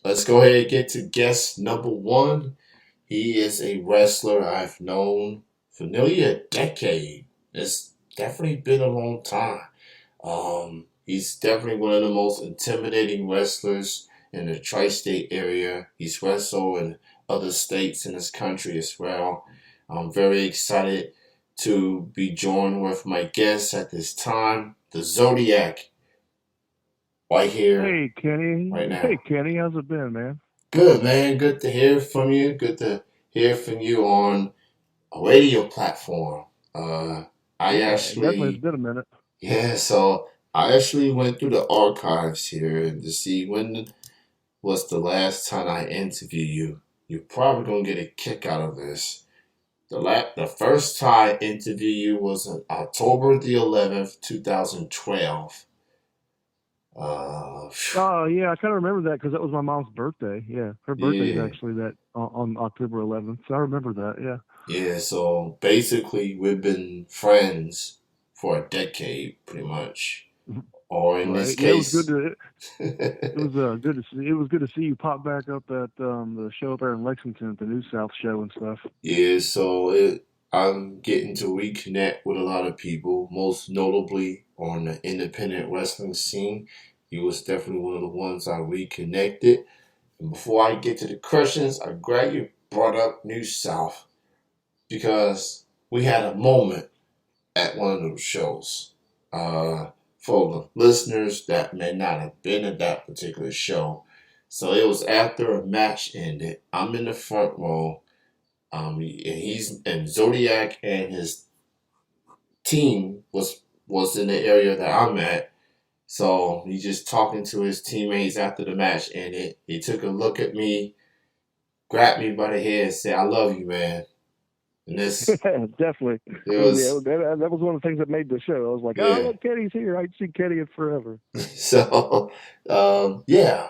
let's go ahead and get to guest number one. He is a wrestler I've known for nearly a decade. It's definitely been a long time. He's definitely one of the most intimidating wrestlers in the tri-state area. He's wrestled in other states in this country as well. I'm very excited to be joined with my guest at this time, the Zodiac, right here, Hey Kenny, right hey now. Kenny, how's it been, man? Good, man. Good to hear from you. Good to hear from you on a radio platform. Uh, I Yeah, definitely. It's actually, been a minute. yeah, so I actually went through the archives here and to see when was the last time I interviewed you. You're probably gonna get a kick out of this. The first time I interviewed you was on October the 11th, 2012. Phew, Oh yeah, I kind of remember that because that was my mom's birthday. Yeah, her birthday is yeah, actually that on October 11th. So I remember that. Yeah. yeah. So basically, we've been friends for a decade, pretty much. Or in this Right. Yeah, it was good case, to. It was good to see. It was good to see you pop back up at the show there in Lexington, at the New South show and stuff. yeah, I'm getting to reconnect with a lot of people, most notably on the independent wrestling scene. He was definitely one of the ones I reconnected. And before I get to the questions, I'm glad you brought up New South because we had a moment at one of those shows. For the listeners that may not have been at that particular show, so it was after a match ended. I'm in the front row. He's and Zodiac and his team was in the area that I'm at. So he's just talking to his teammates after the match ended. He took a look at me, grabbed me by the head, and said, "I love you, man." And this Definitely. it Yeah, was that was one of the things that made the show. I was like, oh yeah. look, Kenny's here. I would see Kenny in forever. So yeah,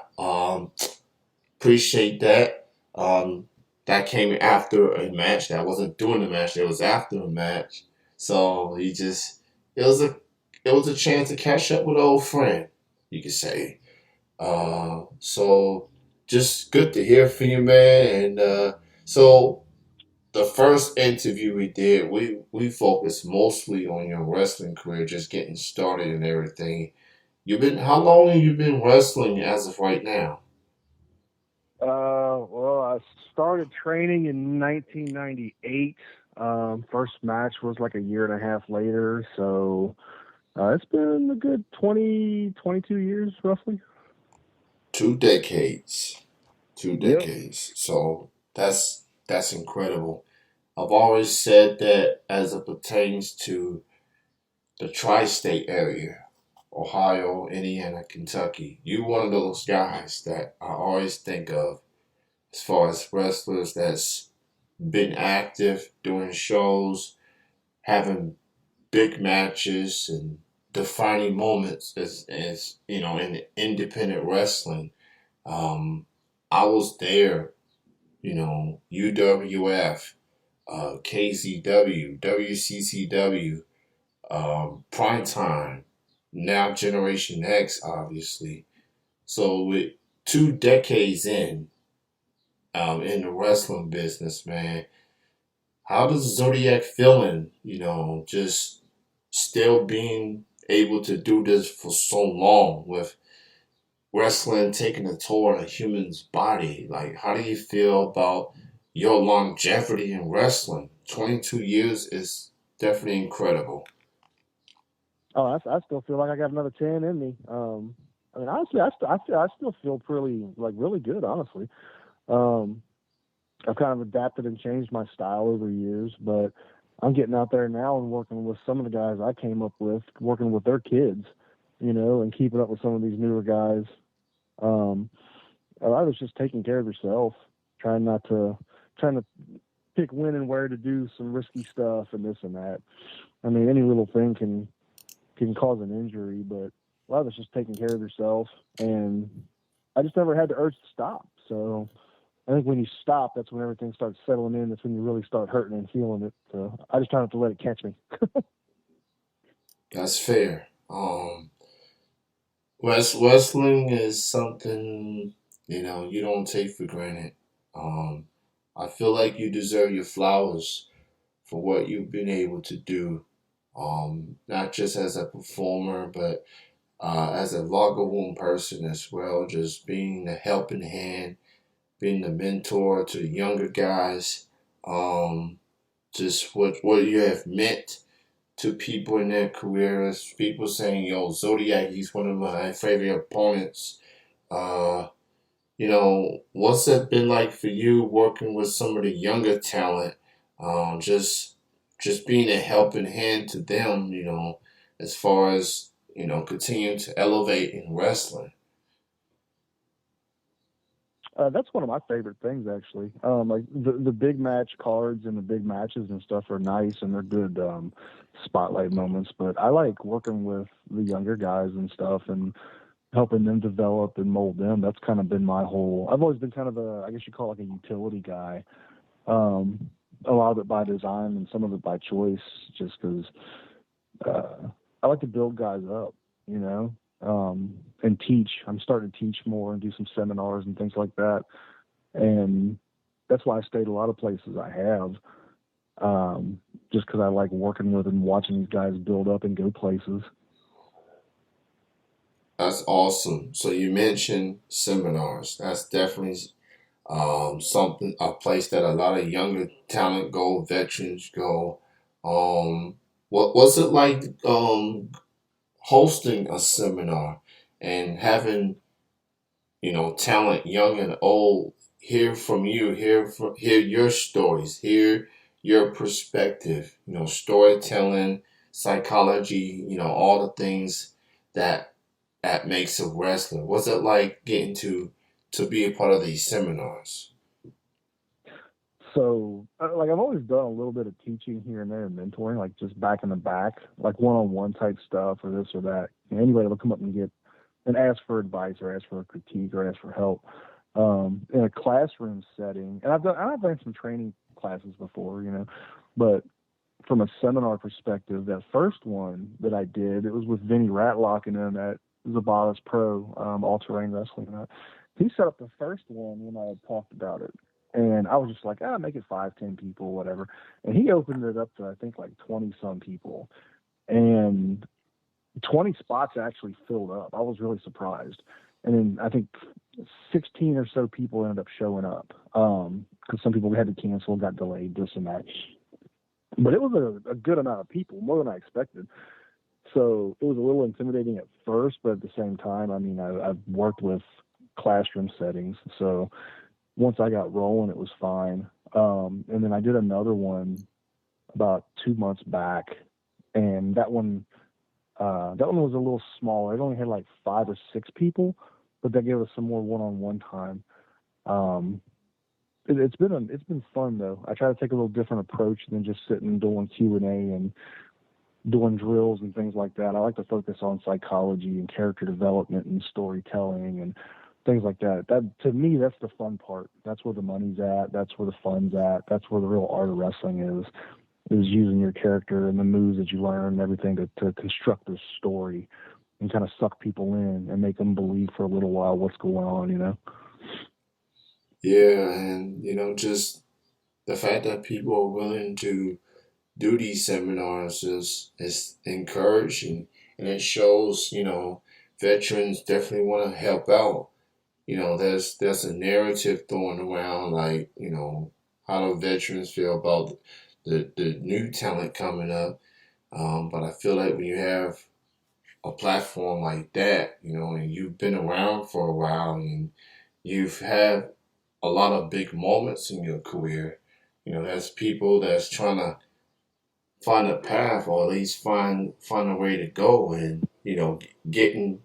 appreciate that. That came after a match. That wasn't during the match. It was after a match. So he just it was a it was a chance to catch up with an old friend, you could say. So just good to hear from you, man. And so the first interview we did, we focused mostly on your wrestling career, just getting started and everything. You've been how long have you been wrestling as of right now? Well, I started training in 1998. First match was like a year and a half later, so it's been a good 20, 22 years roughly. 2 decades. Two Yep. decades. So that's incredible. I've always said that as it pertains to the tri-state area, Ohio, Indiana, Kentucky, you one of those guys that I always think of as far as wrestlers that's been active doing shows, having big matches and defining moments as you know in independent wrestling. Um, I was there, UWF, KZW, WCCW, Prime Time, now Generation X, obviously. So with 2 decades in the wrestling business, man, how does Zodiac feeling? Just still being able to do this for so long with wrestling taking a toll on a human's body. Like, how do you feel about your longevity in wrestling? 22 years is definitely incredible. Oh, I still feel like I got another 10 in me. I mean, honestly, I still feel pretty like really good, honestly. Um, I've kind of adapted and changed my style over years, but I'm getting out there now and working with some of the guys I came up with, working with their kids, and keeping up with some of these newer guys. Um, a lot of it's just taking care of yourself, trying not to, trying to pick when and where to do some risky stuff and this and that. I mean, any little thing can cause an injury, but a lot of it's just taking care of yourself. And I just never had the urge to stop. So I think when you stop, that's when everything starts settling in. That's when you really start hurting and feeling it. So I just try not to let it catch me. That's fair. Wrestling is something. you don't take for granted. Um, I feel like you deserve your flowers for what you've been able to do, not just as a performer, but as a locker room person as well. Just being the helping hand, being the mentor to the younger guys. Um, just what you have meant to people in their careers. People saying, "Yo, Zodiak, he's one of my favorite opponents." Uh, what's that been like for you working with some of the younger talent? Just being a helping hand to them, as far as, continuing to elevate in wrestling. That's one of my favorite things, actually. Like the big match cards and the big matches and stuff are nice and they're good spotlight moments. But I like working with the younger guys and stuff and helping them develop and mold them. That's kind of been my whole. I've always been kind of I guess you call it like a utility guy. Um, a lot of it by design and some of it by choice, just because I like to build guys up, you know, and teach. I'm starting to teach more and do some seminars and things like that. And that's why I stayed a lot of places I have, just because I like working with and watching these guys build up and go places. That's awesome. So you mentioned seminars. That's definitely something, a place that a lot of younger talent go, veterans go. What's it like hosting a seminar and having talent, young and old, hear from you, hear your stories, hear your perspective, storytelling, psychology, all the things that that makes a wrestler. What's it like getting to be a part of these seminars? So, like, I've always done a little bit of teaching here and there and mentoring, like just back in the back, like one-on-one type stuff or this or that. Anybody will come up and get and ask for advice or ask for a critique or ask for help in a classroom setting. And I've done some training classes before, but from a seminar perspective, that first one that I did, it was with Vinny Ratlock and them at Zabatas Pro, All Terrain Wrestling. He set up the first one when I had talked about it. And I was just like, make it 5, 10 people, whatever. And he opened it up to, I think, like 20 some people. And 20 spots actually filled up. I was really surprised. And then I think 16 or so people ended up showing up because some people had to cancel, got delayed, this and that. But it was a good amount of people, more than I expected. So it was a little intimidating at first, but at the same time, I mean, I've worked with classroom settings. So once I got rolling, it was fine. And then I did another one about 2 months back, and that one was a little smaller. It only had like 5 or 6 people, but that gave us some more one-on-one time. Um, it's been fun though. I try to take a little different approach than just sitting and doing Q&A and doing drills and things like that. I like to focus on psychology and character development and storytelling and things like that. That to me, that's the fun part. That's where the money's at. That's where the fun's at. That's where the real art of wrestling is using your character and the moves that you learn and everything to construct this story and kind of suck people in and make them believe for a little while what's going on. Yeah, and just the fact that people are willing to do these seminars is encouraging, and it shows veterans definitely want to help out. There's a narrative thrown around like how do veterans feel about the new talent coming up. But I feel like when you have a platform like that, and you've been around for a while and you've had a lot of big moments in your career, there's people that's trying to find a path or at least find a way to go, and getting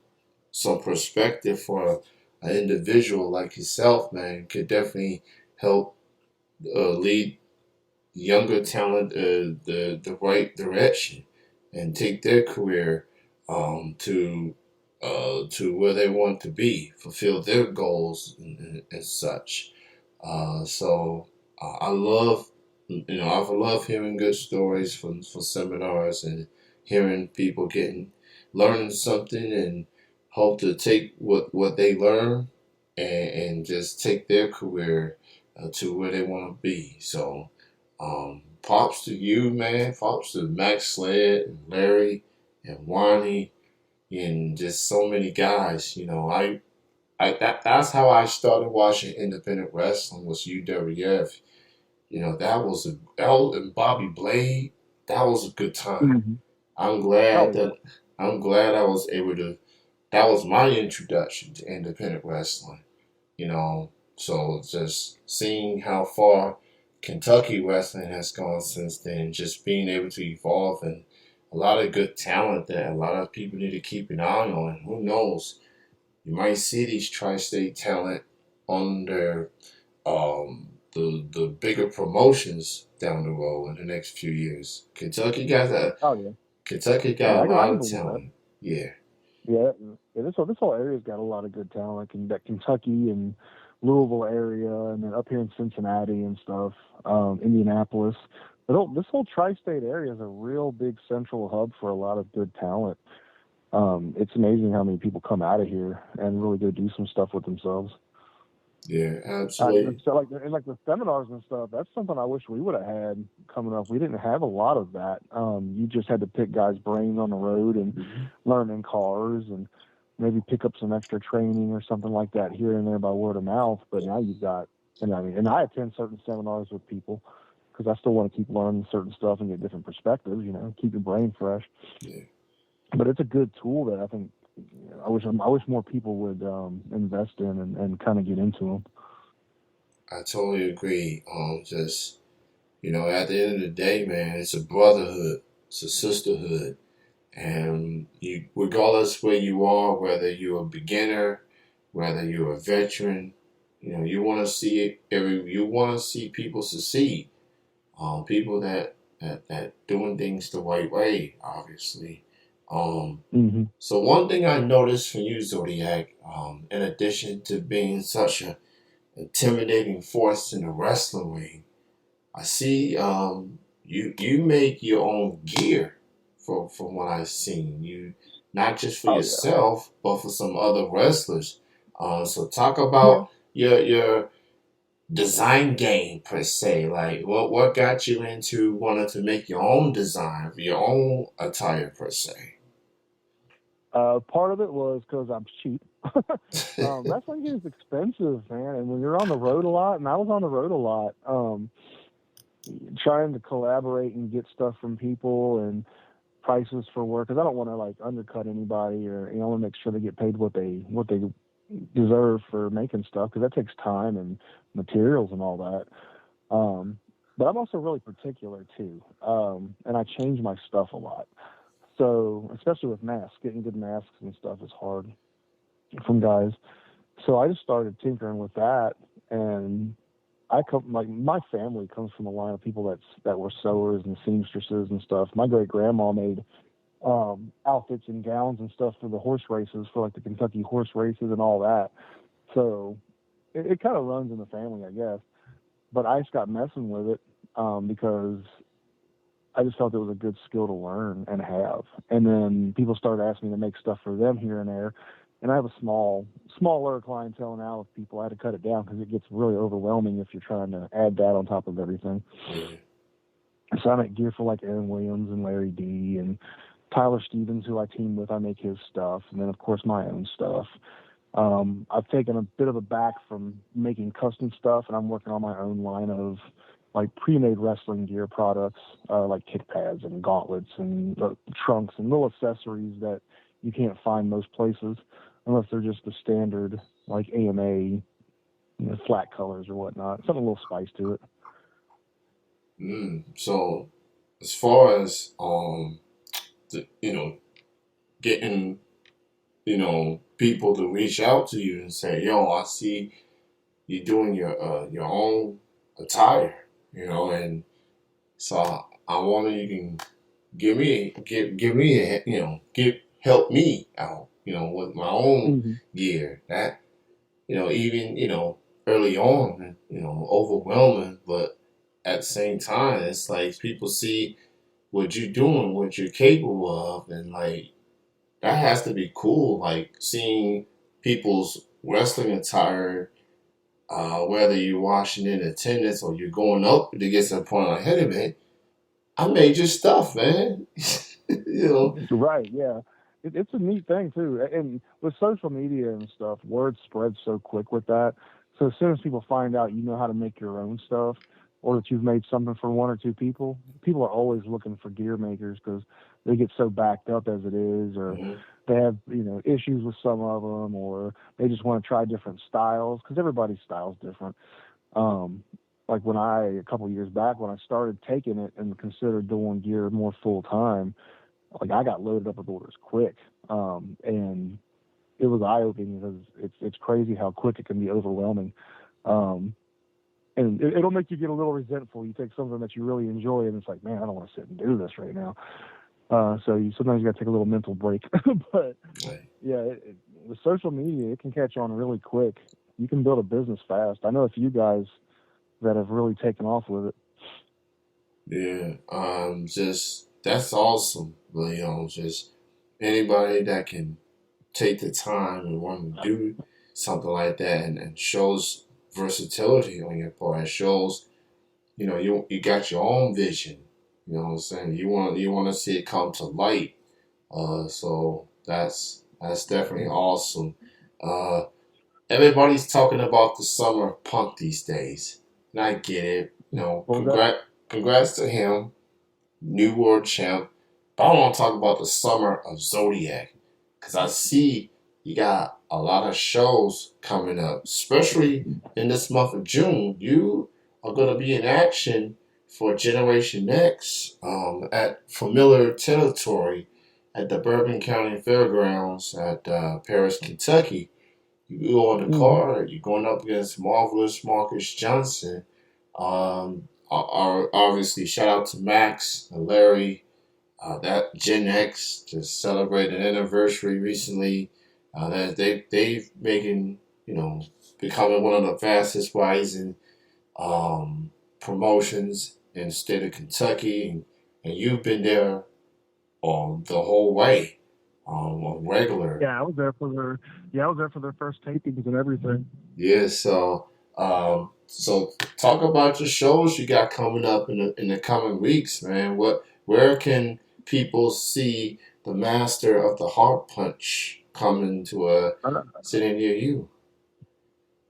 some perspective for an individual like yourself, man, could definitely help lead younger talent the right direction and take their career to where they want to be, fulfill their goals and such. I love, I've loved hearing good stories for seminars and hearing people learning something and hope to take what they learn and just take their career to where they want to be. So, props to you, man. Props to Max Sled and Larry and Wani and just so many guys. That's how I started watching independent wrestling was UWF. And Bobby Blade. That was a good time. Hmm. I'm Oh glad yeah. that I'm glad I was able to. That was my introduction to independent wrestling. You know, so just seeing how far Kentucky wrestling has gone since then, just being able to evolve and a lot of good talent that a lot of people need to keep an eye on. Who knows? You might see these tri-state talent on the bigger promotions down the road in the next few years. Oh yeah. Kentucky got Yeah, a I lot can of believe that. talent. Yeah, Yeah, yeah. This whole area's got a lot of good talent, like in that Kentucky and Louisville area, and then up here in Cincinnati and stuff, Indianapolis. This whole tri-state area is a real big central hub for a lot of good talent. It's amazing how many people come out of here and really go do some stuff with themselves. yeah, absolutely. So like the seminars and stuff, that's something I wish we would have had coming up. We didn't have a lot of that. You just had to pick guys' brains on the road and learn in cars and maybe pick up some extra training or something like that here and there by word of mouth. But now you've got, and I attend certain seminars with people because I still want to keep learning certain stuff and get different perspectives. Keep your brain fresh. Yeah, But it's a good tool that I think I wish more people would invest in and kind of get into them. I totally agree. Just at the end of the day, man, it's a brotherhood, it's a sisterhood, and you, regardless where you are, whether you're a beginner, whether you're a veteran, you want to see you want to see people succeed. People that doing things the right way, obviously. Um, Hmm. so one thing I noticed from you, Zodiac, in addition to being such a intimidating force in the wrestling ring, I see you make your own gear from what I've seen. You not just for Oh yeah. yourself, but for some other wrestlers. So talk Yeah. about your design game per se. Like what got you into wanting to make your own design for your own attire per se. Part of it was because I'm cheap. Wrestling is expensive, man, and when you're on the road a lot, and I was on the road a lot, trying to collaborate and get stuff from people and prices for work, because I don't want to like undercut anybody, or I want to make sure they get paid what they deserve for making stuff, because that takes time and materials and all that. But I'm also really particular too, and I change my stuff a lot. So especially with masks, getting good masks and stuff is hard from guys. So I just started tinkering with that, and I come like my family comes from a line of people that were sewers and seamstresses and stuff. My great grandma made outfits and gowns and stuff for the horse races, for like the Kentucky horse races and all that. So it kind of runs in the family, I guess. But I just got messing with it because I just felt it was a good skill to learn and have. And then people started asking me to make stuff for them here and there. And I have a smaller clientele now of people. I had to cut it down because it gets really overwhelming if you're trying to add that on top of everything. Yeah. So I make gear for like Aaron Williams and Larry D and Tyler Stevens, who I team with. I make his stuff, and then of course my own stuff. I've taken a bit of a back from making custom stuff, and I'm working on my own line of like pre-made wrestling gear products, like kick pads and gauntlets and trunks and little accessories that you can't find most places unless they're just the standard like AMA, flat colors or whatnot. Something a little spice to it. So as far as getting people to reach out to you and say, "Yo, I see you doing your own attire," and so I wonder you can give me a give help me out, with my own Mm-hmm. gear. That even early on, overwhelming, but at the same time, it's like people see what you're doing, what you're capable of, and like that has to be cool. Like seeing people's wrestling attire, whether you're watching in attendance or you're going up to get to the point ahead of it, I made your stuff, man. you know. Right, yeah. It's a neat thing too. And with social media and stuff, word spreads so quick with that. So as soon as people find out you know how to make your own stuff, or that you've made something for one or two people, people are always looking for gear makers because they get so backed up as it is, or Mhm. they have issues with some of them, or they just want to try different styles because everybody's style's different. Um, like when a couple of years back when I started taking it and considered doing gear more full time, like I got loaded up with orders quick, and it was eye opening because it's crazy how quick it can be overwhelming, um, and it'll make you get a little resentful. You take something that you really enjoy, and it's like, man, I don't want to sit and do this right now. So sometimes you got to take a little mental break. But Right. yeah, with social media, it can catch on really quick. You can build a business fast. I know a few guys that have really taken off with it. Yeah. Just that's awesome. But just anybody that can take the time and want to do something like that and shows versatility on your part. It shows, you got your own vision. You know what I'm saying? You want to see it come to light. So that's definitely awesome. Uh, Everybody's talking about the summer of punk these days, and I get it. What was that? Congrats to him, new world champ. But I want to talk about the summer of Zodiac because I see you got a lot of shows coming up, especially in this month of June. You are going to be in action for Generation X at familiar territory at the Bourbon County Fairgrounds at Paris, Kentucky. You go on the Mm-hmm. card, you're going up against Marvelous Marcus Johnson. Obviously, shout out to Max and Larry. That Gen X just celebrated an anniversary recently. That they've making becoming one of the fastest rising promotions in the state of Kentucky, and you've been there the whole way on regular. Yeah, I was there for their first tapings and everything. Yeah, so talk about your shows you got coming up in the coming weeks, man. Where can people see the master of the heart punch coming to a Uh, city near you?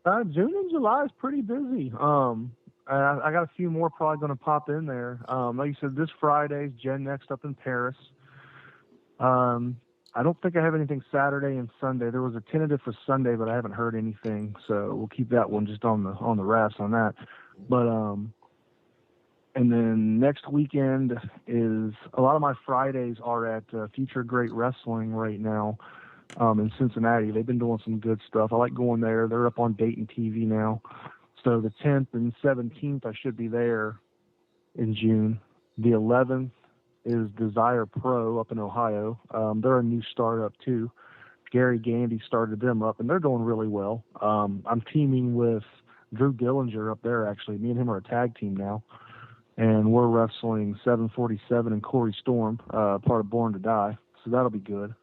June and July is pretty busy. I got a few more probably going to pop in there. Like you said, this Friday's Gen Next up in Paris. Um, I don't think I have anything Saturday and Sunday. There was a tentative for Sunday, but I haven't heard anything, so we'll keep that one just on the wraps on that. But and then next weekend is a lot of my Fridays are at Future Great Wrestling right now in Cincinnati. They've been doing some good stuff. I like going there. They're up on Dayton TV now. So the 10th and 17th, I should be there in June. The 11th is Desire Pro up in Ohio. They're a new startup too. Gary Gandy started them up, and they're doing really well. I'm teaming with Drew Dillinger up there, actually. Me and him are a tag team now, and we're wrestling 747 and Corey Storm, part of Born to Die. So that'll be good.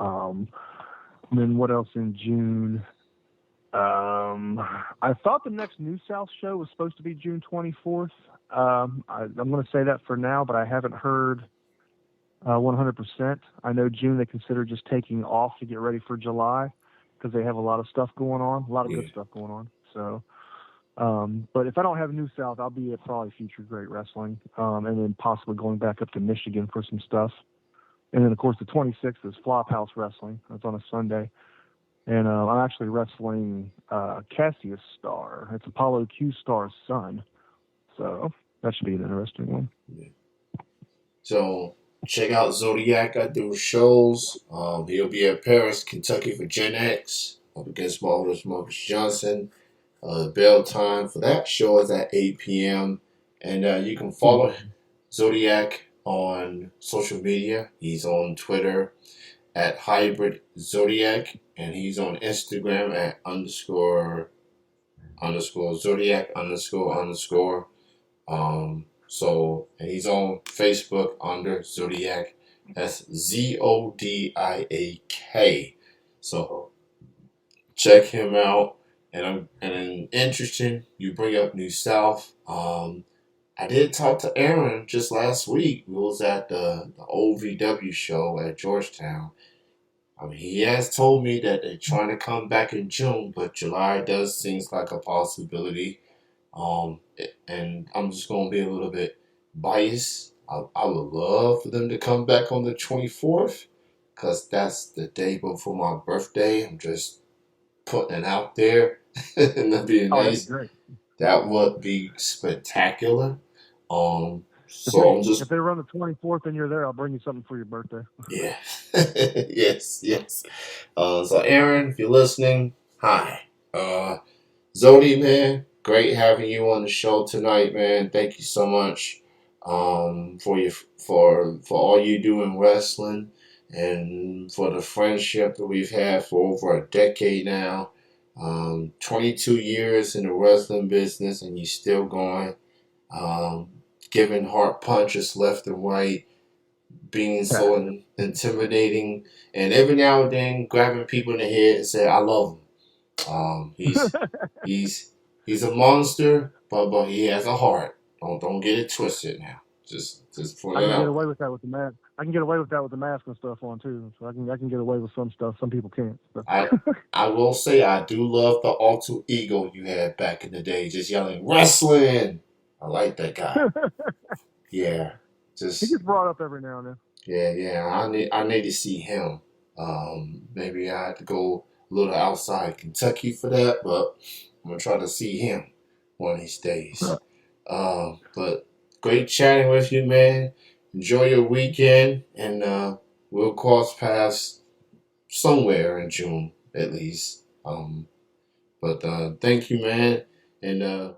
Um, and then what else in June? I thought the next New South show was supposed to be June 24th. I'm going to say that for now, but I haven't heard 100%. I know June they consider just taking off to get ready for July because they have a lot of stuff going on, a lot of Yeah. good stuff going on. So, but if I don't have New South, I'll be at probably Future Great Wrestling, and then possibly going back up to Michigan for some stuff. And then, of course, the 26th is Flophouse Wrestling. That's on a Sunday. And I'm actually wrestling Cassius Star. It's Apollo Q Star's son. So that should be an interesting one. Yeah. So check out Zodiac at the shows. He'll be at Paris, Kentucky for Gen X up against Marvelous Marcus Johnson. Bell time for that show is at 8 p.m. And you can follow Zodiac on social media. He's on Twitter at Hybrid Zodiac, and he's on Instagram at underscore Zodiac underscore. And he's on Facebook under Zodiac. That's Zodiak. So check him out. And interesting, you bring up New South. I did talk to Aaron just last week. We was at the OVW show at Georgetown. I mean, he has told me that they're trying to come back in June, but July does seems like a possibility. And I'm just gonna be a little bit biased. I would love for them to come back on the 24th, cause that's the day before my birthday. I'm just putting it out there, and that'd be Oh, that'd be nice. great. That would be spectacular. If they So I'm if just they run the 24th and you're there, I'll bring you something for your birthday. yeah, yes, yes. So Aaron, if you're listening, hi. Zodi, man, great having you on the show tonight, man. Thank you so much for your for all you do in wrestling and for the friendship that we've had for over a decade now. 22 years in the wrestling business, and you're still going, um, giving heart punches left and right, being so intimidating, and every now and then grabbing people in the head and say, "I love them." He's he's he's a monster, but he has a heart. Don't get it twisted now. Just put I it can get out. away with that with the mask. I can get away with that with the mask and stuff on too. So I can get away with some stuff some people can't. So. I I will say I do love the alter ego you had back in the day, just yelling wrestling. I like that guy. Yeah, He gets just brought up every now and then. yeah. I need to see him. Maybe I have to go a little outside Kentucky for that, but I'm gonna try to see him one of these days. But great chatting with you, man. Enjoy your weekend, and we'll cross paths somewhere in June at least. But thank you, man, and